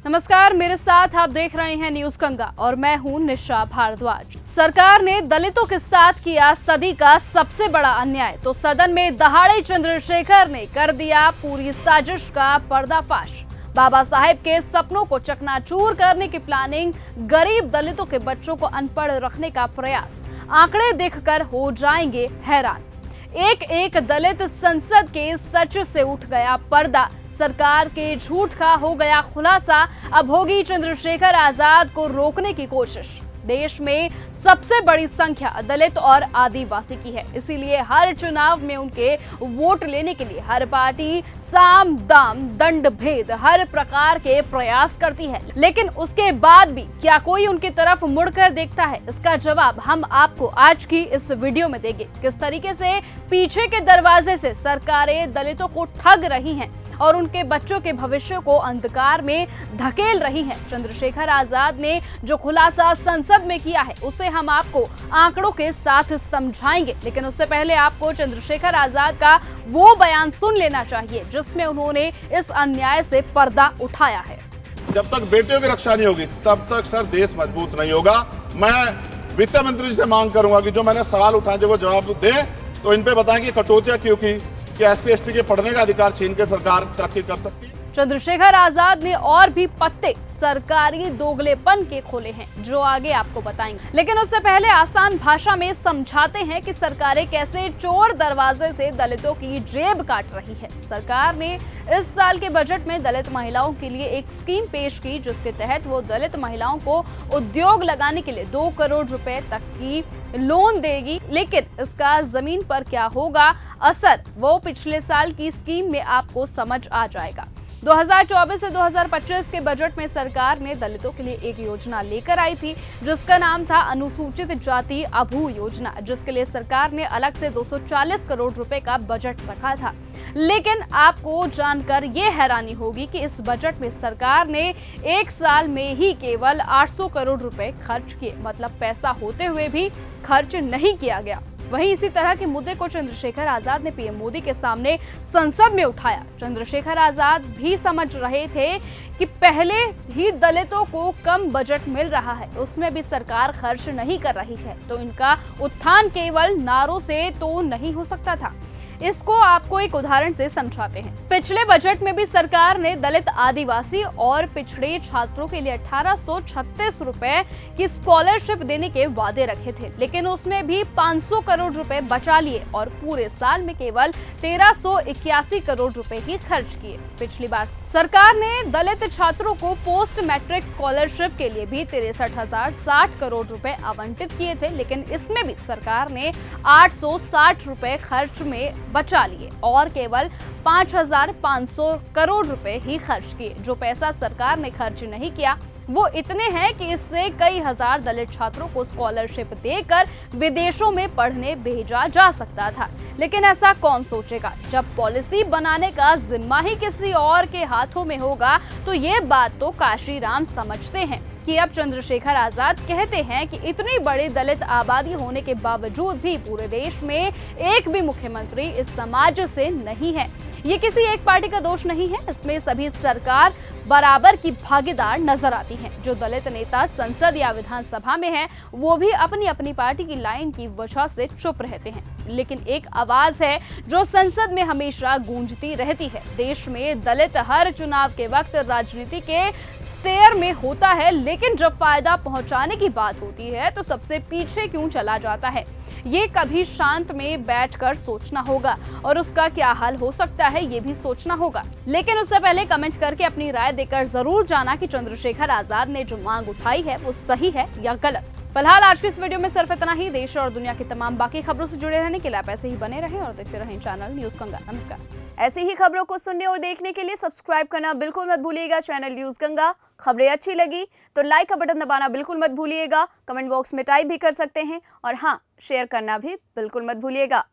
नमस्कार, मेरे साथ आप देख रहे हैं न्यूज गंगा और मैं हूं निशा भारद्वाज। सरकार ने दलितों के साथ किया सदी का सबसे बड़ा अन्याय, तो सदन में दहाड़े चंद्रशेखर ने कर दिया पूरी साजिश का पर्दाफाश। बाबा साहेब के सपनों को चकनाचूर करने की प्लानिंग, गरीब दलितों के बच्चों को अनपढ़ रखने का प्रयास, आंकड़े देखकर हो जाएंगे हैरान। एक एक दलित संसद के सच से उठ गया पर्दा, सरकार के झूठ का हो गया खुलासा। अब होगी चंद्रशेखर आजाद को रोकने की कोशिश। देश में सबसे बड़ी संख्या दलित और आदिवासी की है, इसीलिए हर चुनाव में उनके वोट लेने के लिए हर पार्टी साम दाम दंड भेद हर प्रकार के प्रयास करती है। लेकिन उसके बाद भी क्या कोई उनकी तरफ मुड़कर देखता है? इसका जवाब हम आपको आज की इस वीडियो में देंगे। किस तरीके से पीछे के दरवाजे से सरकारें दलितों को ठग रही हैं और उनके बच्चों के भविष्य को अंधकार में धकेल रही हैं। चंद्रशेखर आजाद ने जो खुलासा संसद में किया है उसे हम आपको आंकड़ों के साथ समझाएंगे, लेकिन उससे पहले आपको चंद्रशेखर आजाद का वो बयान सुन लेना चाहिए जिसमें उन्होंने इस अन्याय से पर्दा उठाया है। जब तक बेटियों की रक्षा नहीं होगी तब तक सर देश मजबूत नहीं होगा। मैं वित्त मंत्री जी से मांग करूंगा कि जो मैंने सवाल उठाए थे वो जवाब दें, तो इन पे बताएं कि कटौतियां क्यों की, क्या SC/ST के पढ़ने का अधिकार छीन के सरकार तरक्की कर सकती है? चंद्रशेखर आजाद ने और भी पत्ते सरकारी दोगलेपन के खोले हैं जो आगे आपको बताएंगे, लेकिन उससे पहले आसान भाषा में समझाते हैं कि सरकारें कैसे चोर दरवाजे से दलितों की जेब काट रही है। सरकार ने इस साल के बजट में दलित महिलाओं के लिए एक स्कीम पेश की जिसके तहत वो दलित महिलाओं को उद्योग लगाने के लिए 2 करोड़ रुपए तक की लोन देगी, लेकिन इसका जमीन पर क्या होगा असर, वो पिछले साल की स्कीम में आपको समझ आ जाएगा। 2024 से 2025 के बजट में सरकार ने दलितों के लिए एक योजना लेकर आई थी जिसका नाम था अनुसूचित जाति अभू योजना, जिसके लिए सरकार ने अलग से 240 करोड़ रुपए का बजट रखा था। लेकिन आपको जानकर ये हैरानी होगी कि इस बजट में सरकार ने एक साल में ही केवल 800 करोड़ रुपए खर्च किए, मतलब पैसा होते हुए भी खर्च नहीं किया गया। वहीं इसी तरह के मुद्दे को चंद्रशेखर आजाद ने PM मोदी के सामने संसद में उठाया। चंद्रशेखर आजाद भी समझ रहे थे कि पहले ही दलितों को कम बजट मिल रहा है, उसमें भी सरकार खर्च नहीं कर रही है, तो इनका उत्थान केवल नारों से तो नहीं हो सकता था। इसको आपको एक उदाहरण से समझाते हैं। पिछले बजट में भी सरकार ने दलित, आदिवासी और पिछड़े छात्रों के लिए 1836 रुपए की स्कॉलरशिप देने के वादे रखे थे, लेकिन उसमें भी 500 करोड़ रुपए बचा लिए और पूरे साल में केवल 1381 करोड़ रुपए ही खर्च किए। पिछली बार सरकार ने दलित छात्रों को पोस्ट मैट्रिक स्कॉलरशिप के लिए भी 63,060 करोड़ रुपए आवंटित किए थे, लेकिन इसमें भी सरकार ने 860 रुपए खर्च में बचा लिए और केवल 5,500 करोड़ रुपए ही खर्च किए। जो पैसा सरकार ने खर्च नहीं किया वो इतने हैं कि इससे कई हजार दलित छात्रों को स्कॉलरशिप देकर विदेशों में पढ़ने भेजा जा सकता था। लेकिन ऐसा कौन सोचेगा? जब पॉलिसी बनाने का जिम्मा ही किसी और के हाथों में होगा तो ये बात तो काशीराम समझते हैं कि अब चंद्रशेखर आजाद कहते हैं कि इतनी बड़ी दलित आबादी होने के बावजूद भी पूरे देश में एक भी मुख्यमंत्री इस समाज से नहीं है। ये किसी एक पार्टी का दोष नहीं है, इसमें सभी सरकार बराबर की भागीदार नजर आती है। जो दलित नेता संसद या विधानसभा में हैं, वो भी अपनी अपनी पार्टी की लाइन की वजह से चुप रहते हैं, लेकिन एक आवाज है जो संसद में हमेशा गूंजती रहती है। देश में दलित हर चुनाव के वक्त राजनीति के स्टेयर में होता है, लेकिन जब फायदा पहुंचाने की बात होती है तो सबसे पीछे क्यों चला जाता है? ये कभी शांत में बैठकर सोचना होगा और उसका क्या हल हो सकता है ये भी सोचना होगा। लेकिन उससे पहले कमेंट करके अपनी राय देकर जरूर जाना कि चंद्रशेखर आजाद ने जो मांग उठाई है वो सही है या गलत। फिलहाल आज की इस वीडियो में सिर्फ इतना ही। देश और दुनिया की तमाम बाकी खबरों से जुड़े रहने के लिए आप ऐसे ही बने रहें और देखते रहें चैनल न्यूज गंगा। नमस्कार। ऐसी ही खबरों को सुनने और देखने के लिए सब्सक्राइब करना बिल्कुल मत भूलिएगा चैनल न्यूज गंगा। खबरें अच्छी लगी तो लाइक का बटन दबाना बिल्कुल मत भूलिएगा। कमेंट बॉक्स में टाइप भी कर सकते हैं और हाँ, शेयर करना भी बिल्कुल मत भूलिएगा।